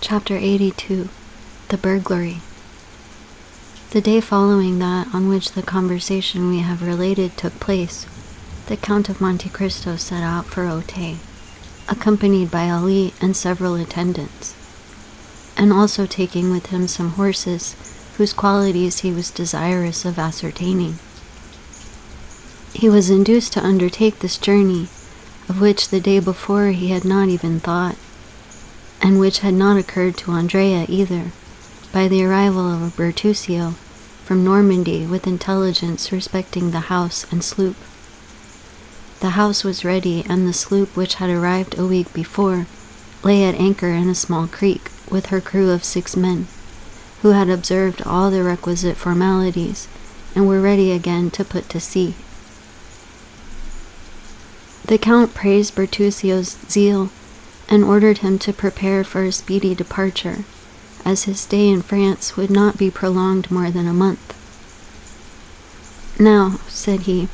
Chapter 82. The Burglary. The day following that on which the conversation we have related took place, the Count of Monte Cristo set out for Auteuil, accompanied by Ali and several attendants, and also taking with him some horses whose qualities he was desirous of ascertaining. He was induced to undertake this journey, of which the day before he had not even thought, and which had not occurred to Andrea either, by the arrival of Bertuccio from Normandy with intelligence respecting the house and sloop. The house was ready, and the sloop, which had arrived a week before, lay at anchor in a small creek with her crew of 6 men, who had observed all the requisite formalities and were ready again to put to sea. The Count praised Bertuccio's zeal and ordered him to prepare for a speedy departure, as his stay in France would not be prolonged more than a month. "Now," said he,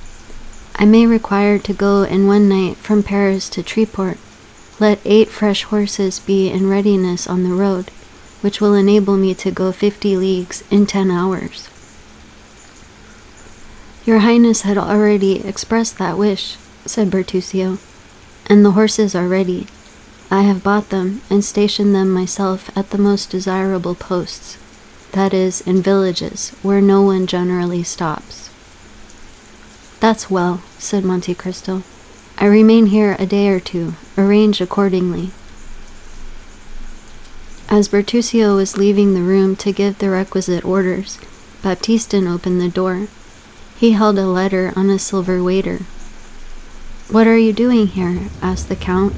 "I may require to go in one night from Paris to Treport. Let 8 fresh horses be in readiness on the road, which will enable me to go 50 leagues in 10 hours. "Your Highness had already expressed that wish," said Bertuccio, "and the horses are ready. I have bought them and stationed them myself at the most desirable posts, that is, in villages where no one generally stops." "That's well," said Monte Cristo. "I remain here a day or two, arrange accordingly." As Bertuccio was leaving the room to give the requisite orders, Baptistin opened the door. He held a letter on a silver waiter. "What are you doing here?" asked the Count,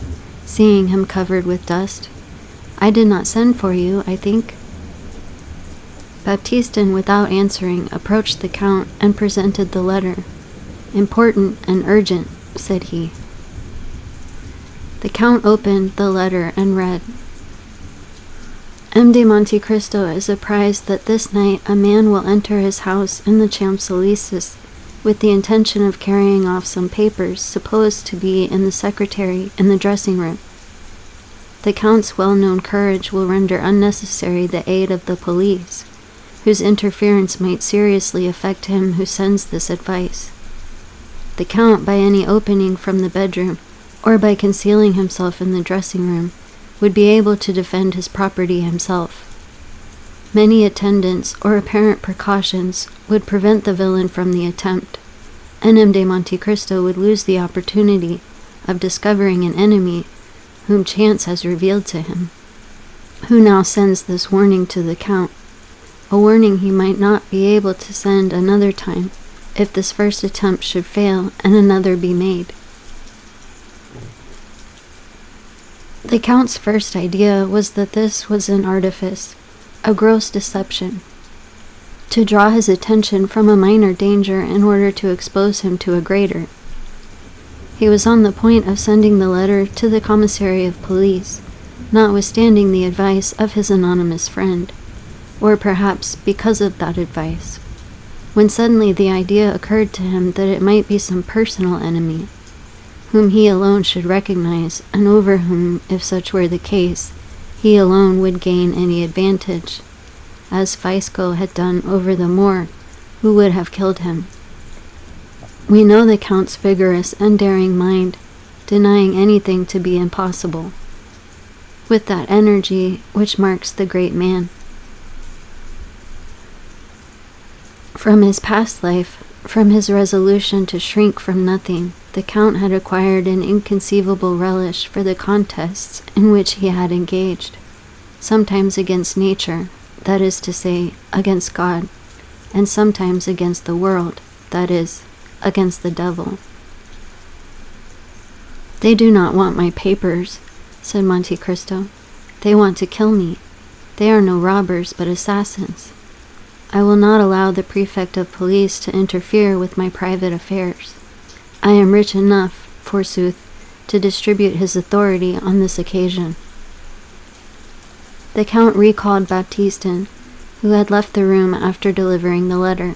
seeing him covered with dust. "I did not send for you, I think." Baptistin, without answering, approached the Count and presented the letter. "Important and urgent," said he. The Count opened the letter and read, "M. de Monte Cristo is apprised that this night a man will enter his house in the Champs-Élysées with the intention of carrying off some papers supposed to be in the secretary in the dressing-room. The Count's well-known courage will render unnecessary the aid of the police, whose interference might seriously affect him who sends this advice. The Count, by any opening from the bedroom, or by concealing himself in the dressing-room, would be able to defend his property himself. Many attendants or apparent precautions would prevent the villain from the attempt, and M. de Monte Cristo would lose the opportunity of discovering an enemy whom chance has revealed to him, who now sends this warning to the Count, a warning he might not be able to send another time if this first attempt should fail and another be made." The Count's first idea was that this was an artifice, a gross deception, to draw his attention from a minor danger in order to expose him to a greater. He was on the point of sending the letter to the commissary of police, notwithstanding the advice of his anonymous friend, or perhaps because of that advice, when suddenly the idea occurred to him that it might be some personal enemy, whom he alone should recognize, and over whom, if such were the case, he alone would gain any advantage, as Faisco had done over the Moor, who would have killed him. We know the Count's vigorous and daring mind, denying anything to be impossible, with that energy which marks the great man. From his past life, from his resolution to shrink from nothing, the Count had acquired an inconceivable relish for the contests in which he had engaged, sometimes against nature, that is to say, against God, and sometimes against the world, that is, against the devil. "They do not want my papers," said Monte Cristo. "They want to kill me. They are no robbers, but assassins. I will not allow the prefect of police to interfere with my private affairs. I am rich enough, forsooth, to distribute his authority on this occasion." The Count recalled Baptistin, who had left the room after delivering the letter.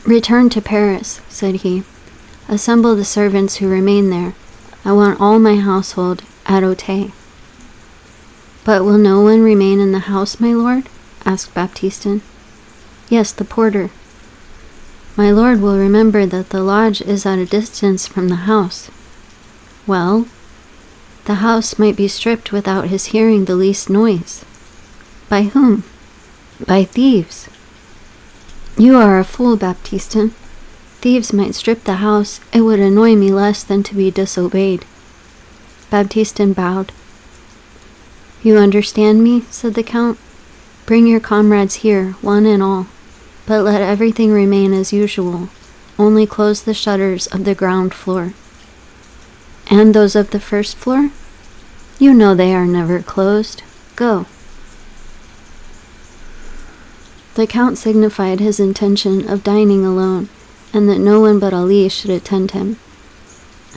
"Return to Paris," said he. "Assemble the servants who remain there. I want all my household at Auteuil." But will no one remain in the house, my lord? Asked Baptistin. Yes, the porter. My lord will remember that the lodge is at a distance from the house. Well, the house might be stripped without his hearing the least noise. By whom? By thieves. You are a fool, Baptistin. Thieves might strip the house. It would annoy me less than to be disobeyed. Baptistin bowed. You understand me, said the Count. Bring your comrades here, one and all, but let everything remain as usual. Only close the shutters of the ground floor. And those of the first floor? You know they are never closed. Go. The Count signified his intention of dining alone, and that no one but Ali should attend him.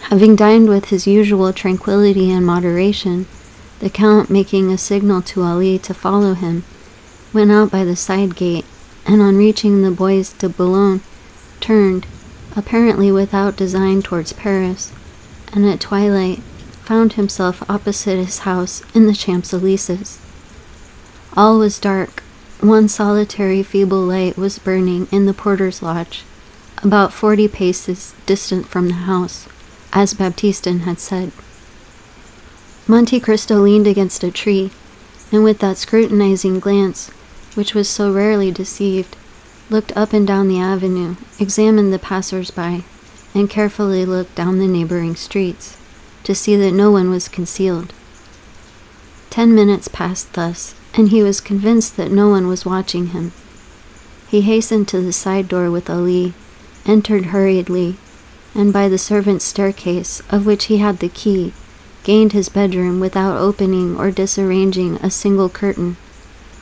Having dined with his usual tranquillity and moderation, the Count, making a signal to Ali to follow him, went out by the side gate, and on reaching the Bois de Boulogne, turned, apparently without design, towards Paris, and at twilight found himself opposite his house in the Champs-Élysées. All was dark. One solitary feeble light was burning in the porter's lodge, about 40 paces distant from the house, as Baptistin had said. Monte Cristo leaned against a tree, and with that scrutinizing glance, which was so rarely deceived, looked up and down the avenue, examined the passers-by, and carefully looked down the neighboring streets, to see that no one was concealed. 10 minutes passed thus, and he was convinced that no one was watching him. He hastened to the side door with Ali, entered hurriedly, and by the servant's staircase, of which he had the key, gained his bedroom without opening or disarranging a single curtain,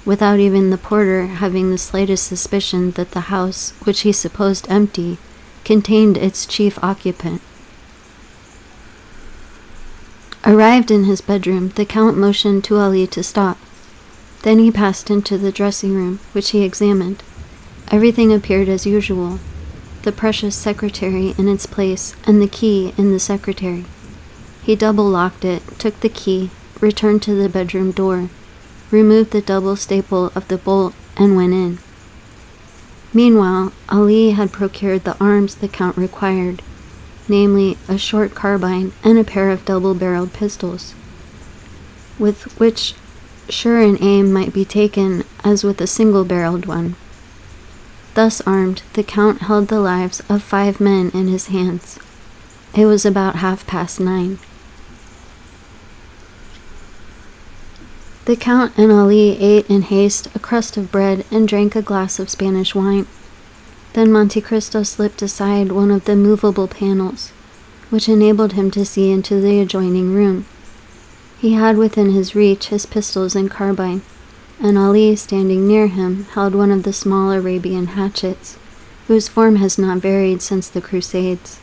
without even the porter having the slightest suspicion that the house, which he supposed empty, contained its chief occupant. Arrived in his bedroom, the Count motioned to Ali to stop. Then he passed into the dressing-room, which he examined. Everything appeared as usual, the precious secretary in its place and the key in the secretary. He double-locked it, took the key, returned to the bedroom door, removed the double staple of the bolt, and went in. Meanwhile, Ali had procured the arms the Count required, namely a short carbine and a pair of double-barreled pistols, with which sure an aim might be taken as with a single-barreled one. Thus armed, the Count held the lives of 5 men in his hands. It was about 9:30. The Count and Ali ate in haste a crust of bread and drank a glass of Spanish wine. Then Monte Cristo slipped aside one of the movable panels, which enabled him to see into the adjoining room. He had within his reach his pistols and carbine, and Ali, standing near him, held one of the small Arabian hatchets, whose form has not varied since the Crusades.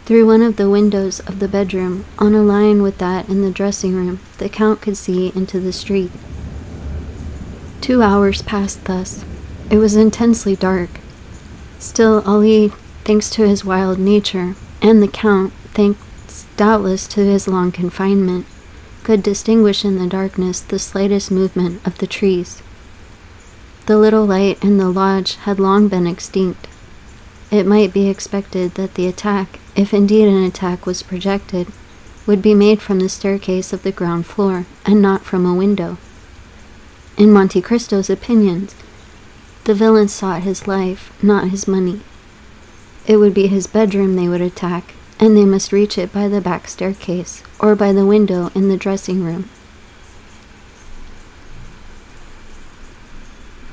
Through one of the windows of the bedroom, on a line with that in the dressing-room, the Count could see into the street. 2 hours passed thus. It was intensely dark. Still, Ali, thanks to his wild nature, and the Count, thanks doubtless to his long confinement, could distinguish in the darkness the slightest movement of the trees. The little light in the lodge had long been extinct. It might be expected that the attack, if indeed an attack was projected, would be made from the staircase of the ground floor, and not from a window. In Monte Cristo's opinion, the villains sought his life, not his money. It would be his bedroom they would attack, and they must reach it by the back staircase, or by the window in the dressing-room.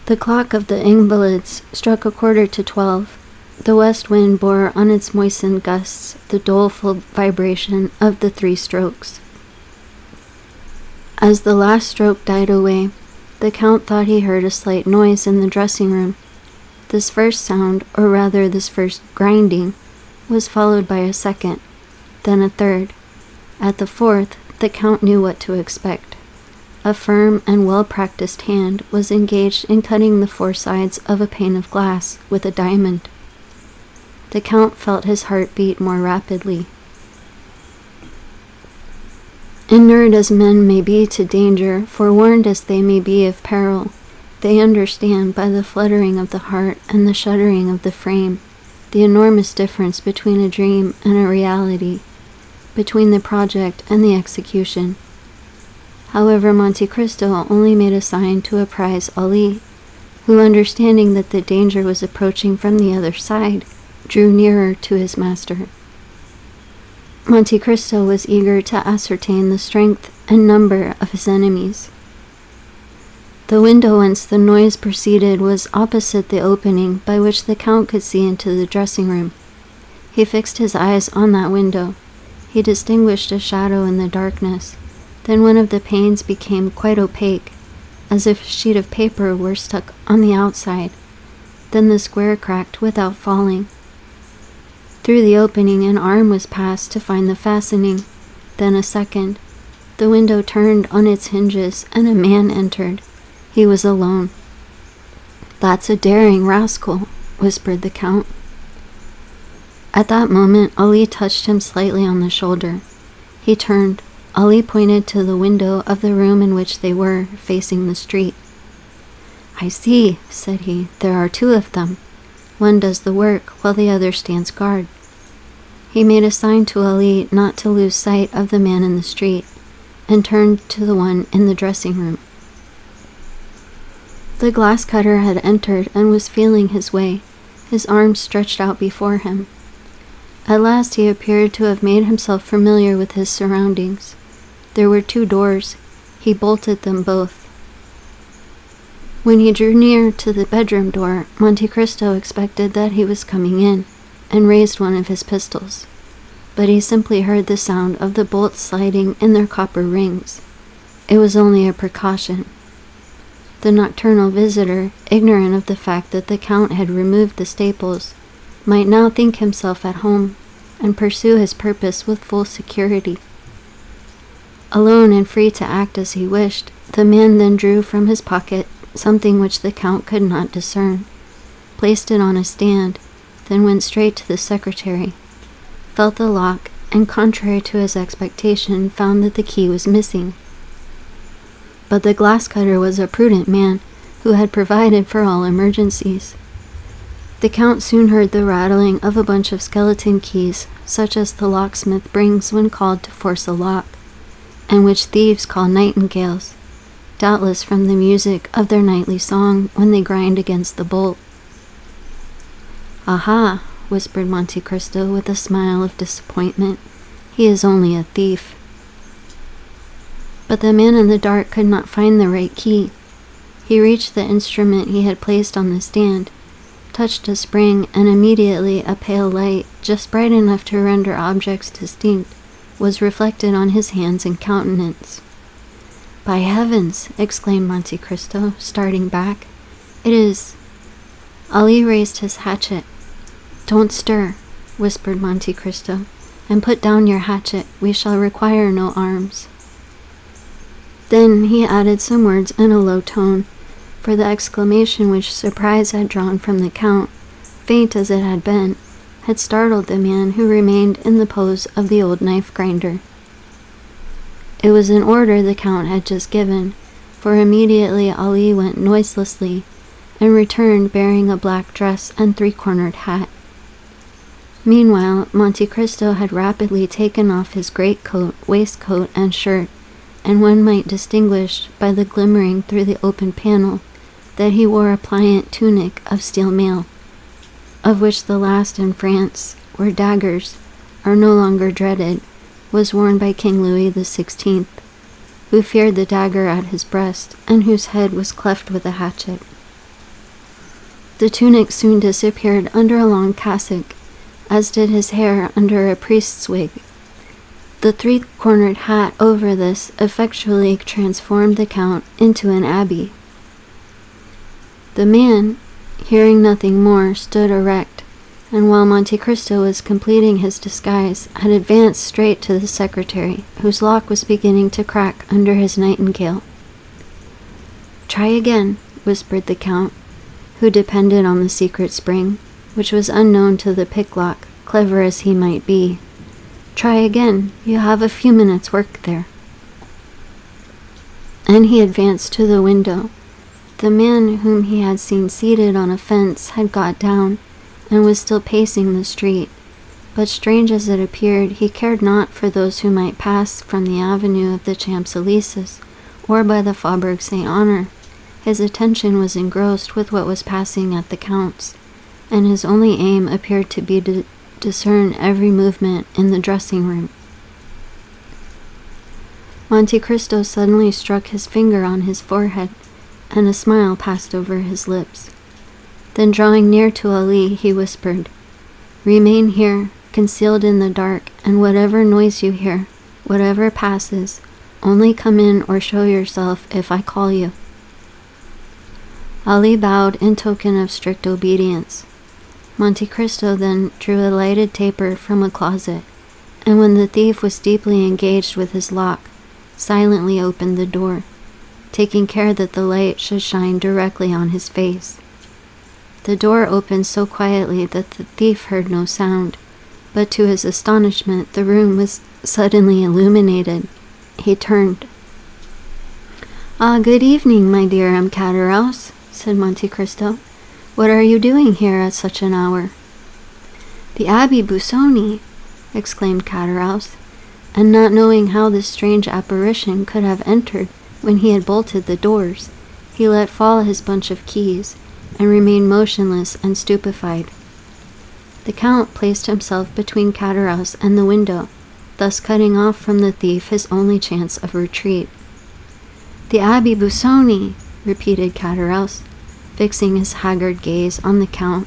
The clock of the Invalides struck 11:45. The west wind bore on its moistened gusts the doleful vibration of the 3 strokes. As the last stroke died away, the Count thought he heard a slight noise in the dressing-room. This first sound, or rather this first grinding, was followed by a second, then a third. At the 4th, the Count knew what to expect. A firm and well-practiced hand was engaged in cutting the 4 sides of a pane of glass with a diamond. The Count felt his heart beat more rapidly. Inured as men may be to danger, forewarned as they may be of peril, they understand by the fluttering of the heart and the shuddering of the frame the enormous difference between a dream and a reality, between the project and the execution. However, Monte Cristo only made a sign to apprise Ali, who, understanding that the danger was approaching from the other side, drew nearer to his master. Monte Cristo was eager to ascertain the strength and number of his enemies. The window whence the noise proceeded was opposite the opening by which the Count could see into the dressing room. He fixed his eyes on that window. He distinguished a shadow in the darkness. Then one of the panes became quite opaque, as if a sheet of paper were stuck on the outside. Then the square cracked without falling. Through the opening an arm was passed to find the fastening, then a second. The window turned on its hinges, and a man entered. He was alone. "That's a daring rascal," whispered the Count. At that moment Ali touched him slightly on the shoulder. He turned. Ali pointed to the window of the room in which they were, facing the street. "I see," said he. "There are two of them. One does the work, while the other stands guard." He made a sign to Ali not to lose sight of the man in the street, and turned to the one in the dressing room. The glass cutter had entered and was feeling his way, his arms stretched out before him. At last he appeared to have made himself familiar with his surroundings. There were two doors. He bolted them both. When he drew near to the bedroom door, Monte Cristo expected that he was coming in, and raised one of his pistols. But he simply heard the sound of the bolts sliding in their copper rings. It was only a precaution. The nocturnal visitor, ignorant of the fact that the Count had removed the staples, might now think himself at home, and pursue his purpose with full security. Alone and free to act as he wished, the man then drew from his pocket something which the Count could not discern, placed it on a stand, then went straight to the secretary, felt the lock, and contrary to his expectation, found that the key was missing. But the glass cutter was a prudent man, who had provided for all emergencies. The Count soon heard the rattling of a bunch of skeleton keys, such as the locksmith brings when called to force a lock, and which thieves call nightingales, doubtless from the music of their nightly song when they grind against the bolt. "Aha," whispered Monte Cristo with a smile of disappointment. "He is only a thief." But the man in the dark could not find the right key. He reached the instrument he had placed on the stand, touched a spring, and immediately a pale light, just bright enough to render objects distinct, was reflected on his hands and countenance. "By heavens!" exclaimed Monte Cristo, starting back. "It is—" Ali raised his hatchet. "Don't stir," whispered Monte Cristo, "and put down your hatchet. We shall require no arms." Then he added some words in a low tone, for the exclamation which surprise had drawn from the Count, faint as it had been, had startled the man, who remained in the pose of the old knife grinder. It was an order the Count had just given, for immediately Ali went noiselessly, and returned bearing a black dress and three-cornered hat. Meanwhile, Monte Cristo had rapidly taken off his greatcoat, waistcoat, and shirt, and one might distinguish by the glimmering through the open panel that he wore a pliant tunic of steel mail, of which the last in France, where daggers are no longer dreaded, was worn by King Louis XVI, who feared the dagger at his breast, and whose head was cleft with a hatchet. The tunic soon disappeared under a long cassock, as did his hair under a priest's wig. The three-cornered hat over this effectually transformed the Count into an abbé. The man, hearing nothing more, stood erect, and while Monte Cristo was completing his disguise, had advanced straight to the secretary, whose lock was beginning to crack under his nightingale. "Try again," whispered the Count, who depended on the secret spring, which was unknown to the picklock, clever as he might be. "Try again. You have a few minutes' work there." and he advanced to the window. The man whom he had seen seated on a fence had got down, and was still pacing the street. But strange as it appeared, he cared not for those who might pass from the avenue of the Champs-Élysées, or by the Faubourg Saint-Honor. His attention was engrossed with what was passing at the Count's, and his only aim appeared to be to discern every movement in the dressing-room. Monte Cristo suddenly struck his finger on his forehead, and a smile passed over his lips. Then drawing near to Ali, he whispered, "Remain here, concealed in the dark, and whatever noise you hear, whatever passes, only come in or show yourself if I call you." Ali bowed in token of strict obedience. Monte Cristo then drew a lighted taper from a closet, and when the thief was deeply engaged with his lock, silently opened the door, taking care that the light should shine directly on his face. The door opened so quietly that the thief heard no sound, but to his astonishment the room was suddenly illuminated. He turned. "Ah, good evening, my dear M. Caderousse," said Monte Cristo. "What are you doing here at such an hour?" "The Abbé Busoni!" exclaimed Caderousse, and not knowing how this strange apparition could have entered when he had bolted the doors, he let fall his bunch of keys, and remained motionless and stupefied. The Count placed himself between Caderousse and the window, thus cutting off from the thief his only chance of retreat. "The Abbé Busoni!" repeated Caderousse, fixing his haggard gaze on the Count.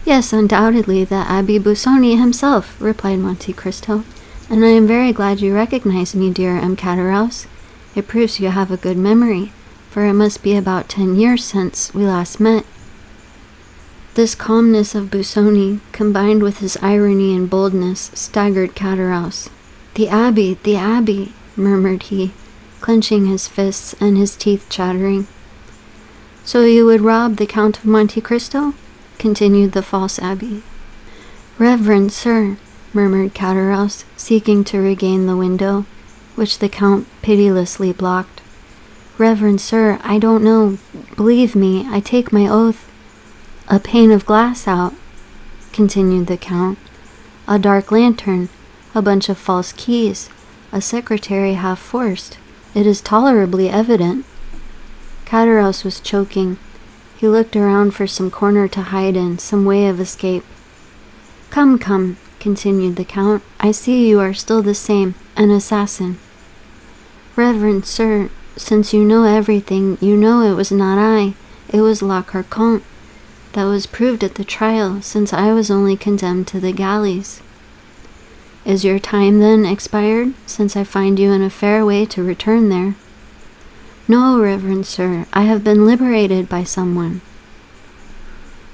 "Yes, undoubtedly, the Abbé Busoni himself," replied Monte Cristo, "and I am very glad you recognize me, dear M. Caderousse. It proves you have a good memory, for it must be about 10 years since we last met." This calmness of Busoni, combined with his irony and boldness, staggered Caderousse. The Abbé," murmured he, clenching his fists and his teeth chattering. "So you would rob the Count of Monte Cristo?" continued the false abbé. "Reverend sir," murmured Caderousse, seeking to regain the window, which the Count pitilessly blocked. "Reverend sir, I don't know. Believe me, I take my oath." "A pane of glass out," continued the Count, "a dark lantern, a bunch of false keys, a secretary half forced. It is tolerably evident." Caderousse was choking. He looked around for some corner to hide in, some way of escape. Come, continued the Count, "I see you are still the same, an assassin." "Reverend sir, since you know everything, you know it was not I, it was La Carconte. That was proved at the trial, since I was only condemned to the galleys." "Is your time then expired, since I find you in a fair way to return there?" "No, reverend sir, I have been liberated by someone."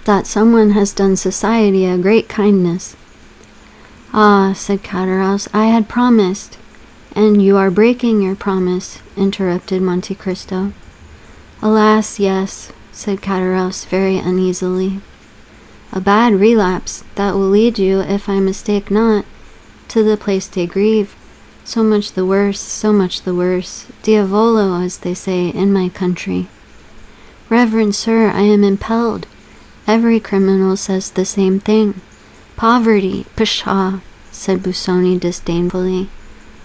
"That someone has done society a great kindness." "Ah," said Caderousse, "I had promised." "And you are breaking your promise," interrupted Monte Cristo. "Alas, yes," said Caderousse very uneasily. "A bad relapse, that will lead you, if I mistake not, to the Place des Grèves. So much the worse, so much the worse. Diavolo, as they say in my country." "Reverend sir, I am impelled. Every criminal says the same thing. Poverty, pshaw," said Busoni disdainfully.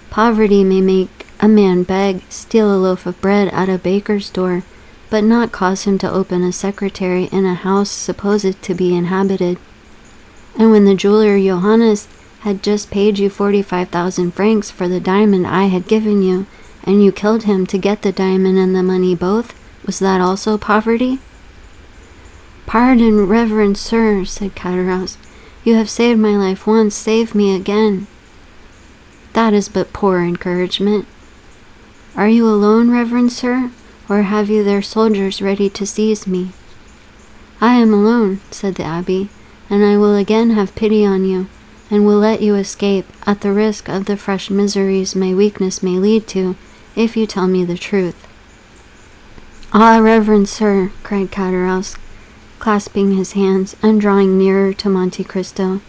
"Poverty may make a man beg, steal a loaf of bread at a baker's door, but not cause him to open a secretary in a house supposed to be inhabited. And when the jeweler Johannes had just paid you 45,000 francs for the diamond I had given you, and you killed him to get the diamond and the money both, was that also poverty?" "Pardon, reverend sir," said Caderousse. "You have saved my life once, save me again." "That is but poor encouragement." "Are you alone, reverend sir, or have you their soldiers ready to seize me?" "I am alone," said the abbé, "and I will again have pity on you, and will let you escape, at the risk of the fresh miseries my weakness may lead to, if you tell me the truth." "Ah, reverend sir," cried Caderousse, clasping his hands and drawing nearer to Monte Cristo,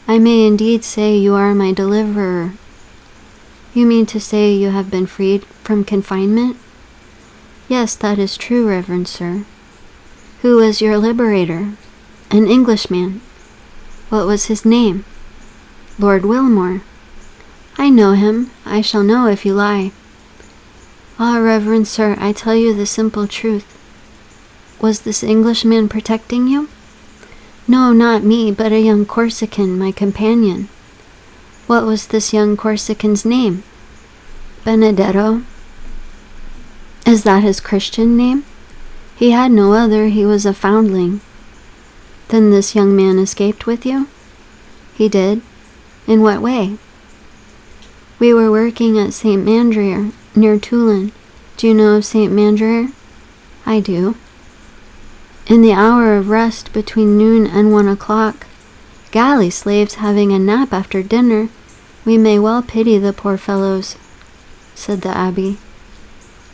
"I may indeed say you are my deliverer." You mean to say you have been freed from confinement? Yes, that is true, Reverend Sir. Who was your liberator? An Englishman. What was his name? Lord Wilmore. I know him. I shall know if you lie. Ah, Reverend Sir, I tell you the simple truth. Was this Englishman protecting you? No, not me, but a young Corsican, my companion. What was this young Corsican's name? Benedetto. Is that his Christian name? He had no other, he was a foundling. Then this young man escaped with you? He did. In what way? We were working at St. Mandrier, near Toulon. Do you know of St. Mandrier? I do. In the hour of rest between noon and 1 o'clock, galley slaves having a nap after dinner, we may well pity the poor fellows, said the abbé.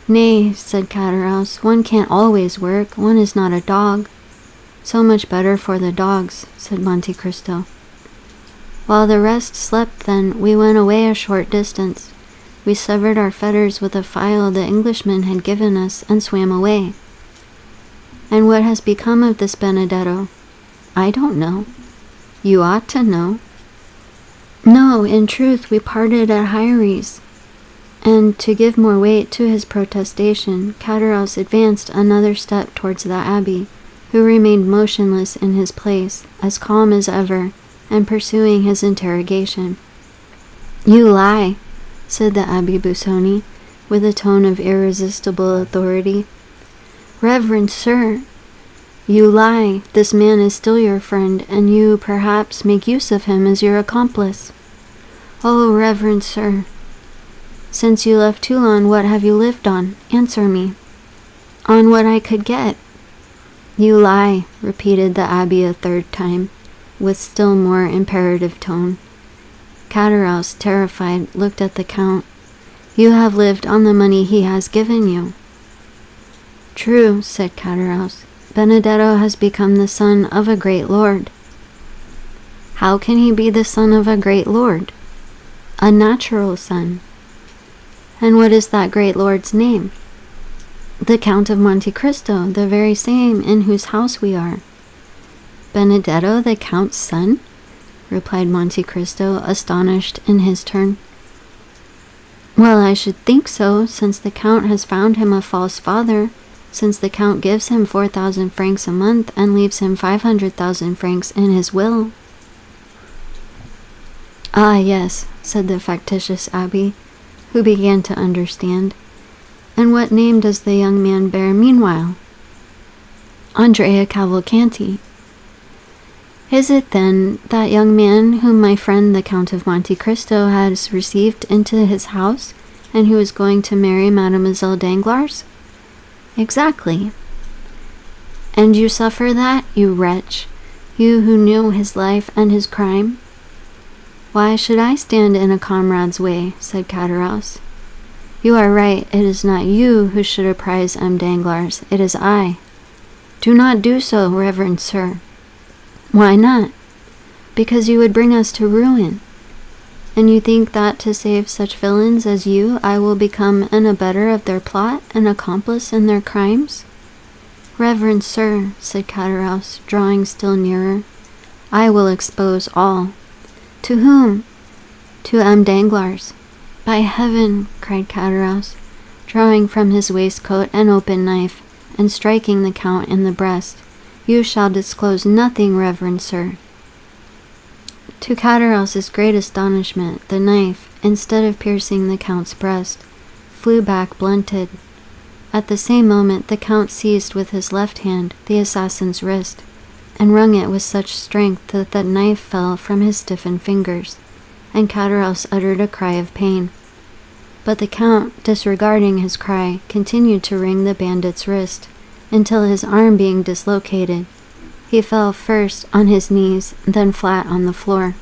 Nay, said Cataraus, one can't always work, one is not a dog. So much better for the dogs, said Monte Cristo. While the rest slept then, we went away a short distance. We severed our fetters with a file the Englishman had given us, and swam away. And what has become of this Benedetto? I don't know. You ought to know. No, in truth, we parted at Hyères. And to give more weight to his protestation, Cataraus advanced another step towards the abbé, who remained motionless in his place, as calm as ever, and pursuing his interrogation. You lie, said the Abbé Busoni, with a tone of irresistible authority. Reverend Sir, you lie. This man is still your friend, and you, perhaps, make use of him as your accomplice. Oh, Reverend Sir, since you left Toulon, what have you lived on? Answer me. On what I could get. You lie, repeated the abbé a third time, with still more imperative tone. Cataraus, terrified, looked at the count. You have lived on the money he has given you. True, said Cataraus. Benedetto has become the son of a great lord. How can he be the son of a great lord? A natural son. And what is that great lord's name? The Count of Monte Cristo, the very same in whose house we are. Benedetto, the Count's son? Replied Monte Cristo, astonished in his turn. Well, I should think so, since the Count has found him a false father, since the Count gives him 4,000 francs a month and leaves him 500,000 francs in his will. Ah, yes, said the factitious abbé, who began to understand. And what name does the young man bear meanwhile? Andrea Cavalcanti. Is it, then, that young man whom my friend the Count of Monte Cristo has received into his house, and who is going to marry Mademoiselle Danglars? Exactly. And you suffer that, you wretch, you who knew his life and his crime? Why should I stand in a comrade's way, said Cataraus. You are right, it is not you who should apprise M. Danglars, it is I. Do not do so, Reverend Sir. Why not? Because you would bring us to ruin. And you think that to save such villains as you, I will become an abettor of their plot, an accomplice in their crimes? Reverend Sir, said Cataraus, drawing still nearer, I will expose all. To whom? To M. Danglars. By heaven, cried Cataraus, drawing from his waistcoat an open knife, and striking the Count in the breast. You shall disclose nothing, Reverend Sir. To Cataraus's great astonishment, the knife, instead of piercing the Count's breast, flew back blunted. At the same moment the Count seized with his left hand the assassin's wrist, and wrung it with such strength that the knife fell from his stiffened fingers, and Cataraus uttered a cry of pain. But the Count, disregarding his cry, continued to wring the bandit's wrist, until his arm being dislocated, he fell first on his knees, then flat on the floor.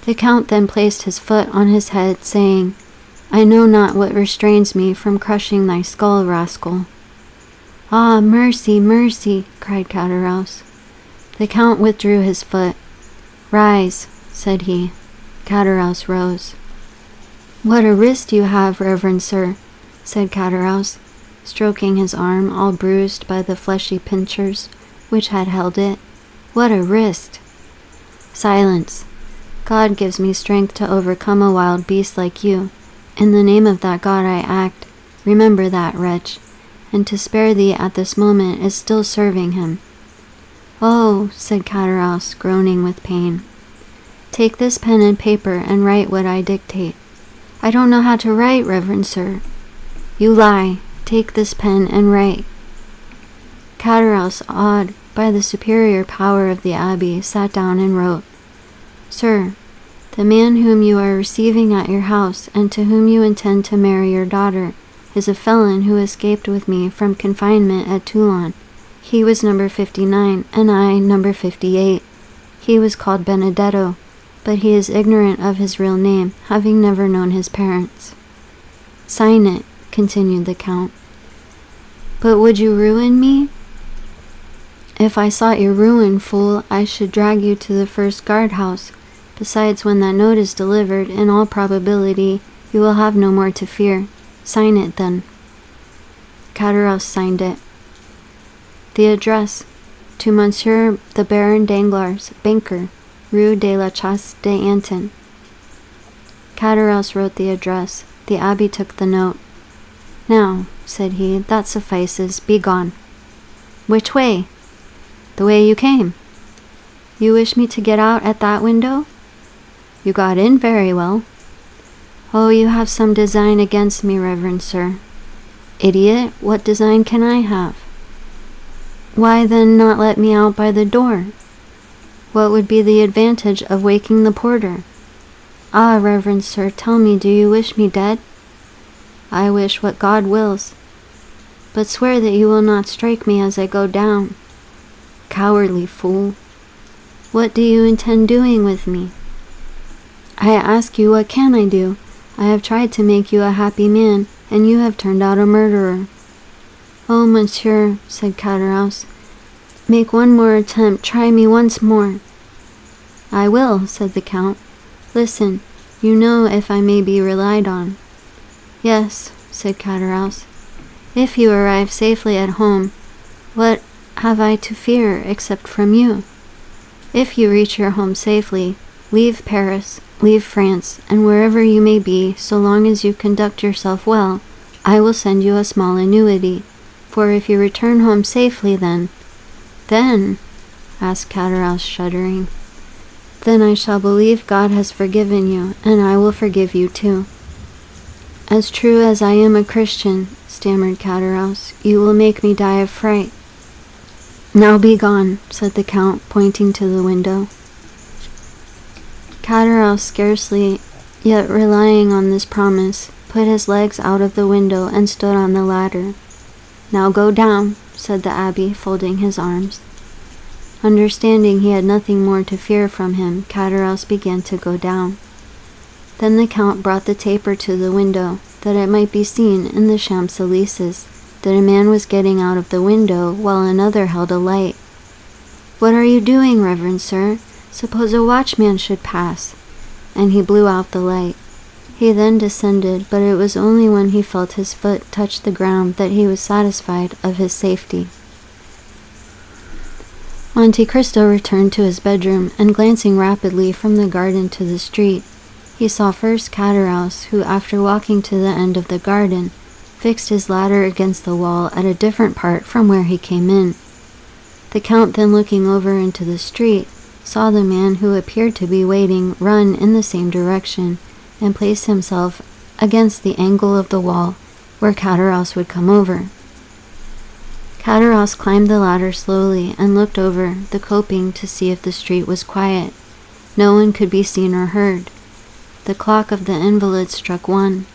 The Count then placed his foot on his head, saying, I know not what restrains me from crushing thy skull, rascal. Ah, mercy, mercy, cried Cataraus. The Count withdrew his foot. Rise, said he. Cataraus rose. What a wrist you have, reverend sir, said Cataraus, stroking his arm, all bruised by the fleshy pincers which had held it. What a wrist! Silence. God gives me strength to overcome a wild beast like you. In the name of that God I act. Remember that, wretch. And to spare thee at this moment is still serving him. Oh, said Cataraus, groaning with pain. Take this pen and paper and write what I dictate. I don't know how to write, reverend sir. You lie. Take this pen and write. Cataraus, awed by the superior power of the abbey, sat down and wrote. Sir, the man whom you are receiving at your house and to whom you intend to marry your daughter is a felon who escaped with me from confinement at Toulon. He was number 59 and I number 58. He was called Benedetto, but he is ignorant of his real name, having never known his parents. Sign it, continued the Count. But would you ruin me? If I sought your ruin, fool, I should drag you to the first guardhouse. Besides, when that note is delivered, in all probability, you will have no more to fear. Sign it, then. Cataraus signed it. The address, to Monsieur the Baron Danglars, banker, Rue de la Chasse d'Antin. Cataraus wrote the address. The abbé took the note. Now, said he, that suffices. Be gone. Which way? The way you came. You wish me to get out at that window? You got in very well. Oh, you have some design against me, reverend sir. Idiot, what design can I have? Why then not let me out by the door? What would be the advantage of waking the porter? Ah, reverend sir, tell me, do you wish me dead? I wish what God wills. But swear that you will not strike me as I go down. Cowardly fool. What do you intend doing with me? I ask you, what can I do? I have tried to make you a happy man, and you have turned out a murderer. Oh, monsieur, said Cataraus, make one more attempt, try me once more. I will, said the Count. Listen, you know if I may be relied on. Yes, said Cataraus. If you arrive safely at home, what have I to fear except from you? If you reach your home safely, leave Paris, leave France, and wherever you may be, so long as you conduct yourself well, I will send you a small annuity. For if you return home safely, then, asked Cataraus, shuddering, then I shall believe God has forgiven you, and I will forgive you too. As true as I am a Christian, stammered Cataraus, you will make me die of fright. Now be gone, said the Count, pointing to the window. Cataraus, scarcely yet relying on this promise, put his legs out of the window and stood on the ladder. Now go down, said the abbé, folding his arms. Understanding he had nothing more to fear from him, Cataraus began to go down. Then the Count brought the taper to the window, that it might be seen in the Champs-Élysées that a man was getting out of the window while another held a light. What are you doing, reverend sir? Suppose a watchman should pass. And he blew out the light. He then descended, but it was only when he felt his foot touch the ground that he was satisfied of his safety. Monte Cristo returned to his bedroom, and glancing rapidly from the garden to the street, he saw first Cataraus, who, after walking to the end of the garden, fixed his ladder against the wall at a different part from where he came in. The Count, then looking over into the street, saw the man who appeared to be waiting run in the same direction, and place himself against the angle of the wall where Cataraus would come over. Cataraus climbed the ladder slowly and looked over the coping to see if the street was quiet. No one could be seen or heard. The clock of the invalid struck 1.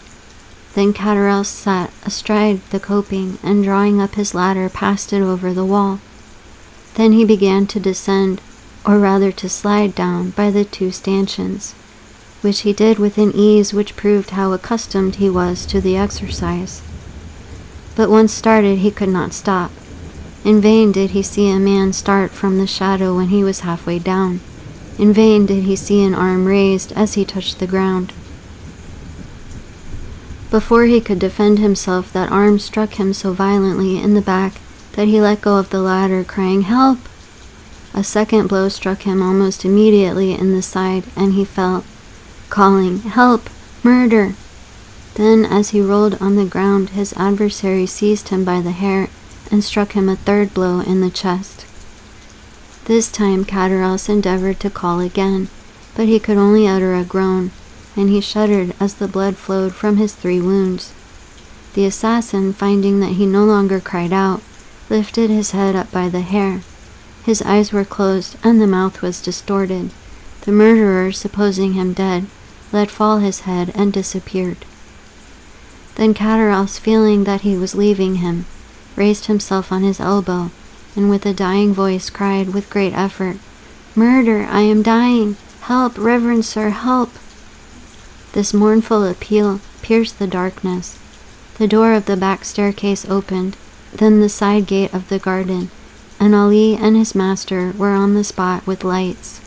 Then Cataraus sat astride the coping and, drawing up his ladder, passed it over the wall. Then he began to descend, or rather to slide down, by the 2 stanchions, which he did with an ease which proved how accustomed he was to the exercise. But once started, he could not stop. In vain did he see a man start from the shadow when he was halfway down. In vain did he see an arm raised as he touched the ground. Before he could defend himself, that arm struck him so violently in the back that he let go of the ladder, crying, "Help!" A second blow struck him almost immediately in the side, and he fell, calling, "Help! Murder!" Then, as he rolled on the ground, his adversary seized him by the hair and struck him a third blow in the chest. This time Cadaros endeavored to call again, but he could only utter a groan, and he shuddered as the blood flowed from his 3 wounds. The assassin, finding that he no longer cried out, lifted his head up by the hair. His eyes were closed, and the mouth was distorted. The murderer, supposing him dead, let fall his head and disappeared. Then Cadaros, feeling that he was leaving him, raised himself on his elbow, and with a dying voice cried with great effort, "Murder! I am dying! Help, reverend sir, help!" This mournful appeal pierced the darkness. The door of the back staircase opened, then the side gate of the garden, and Ali and his master were on the spot with lights.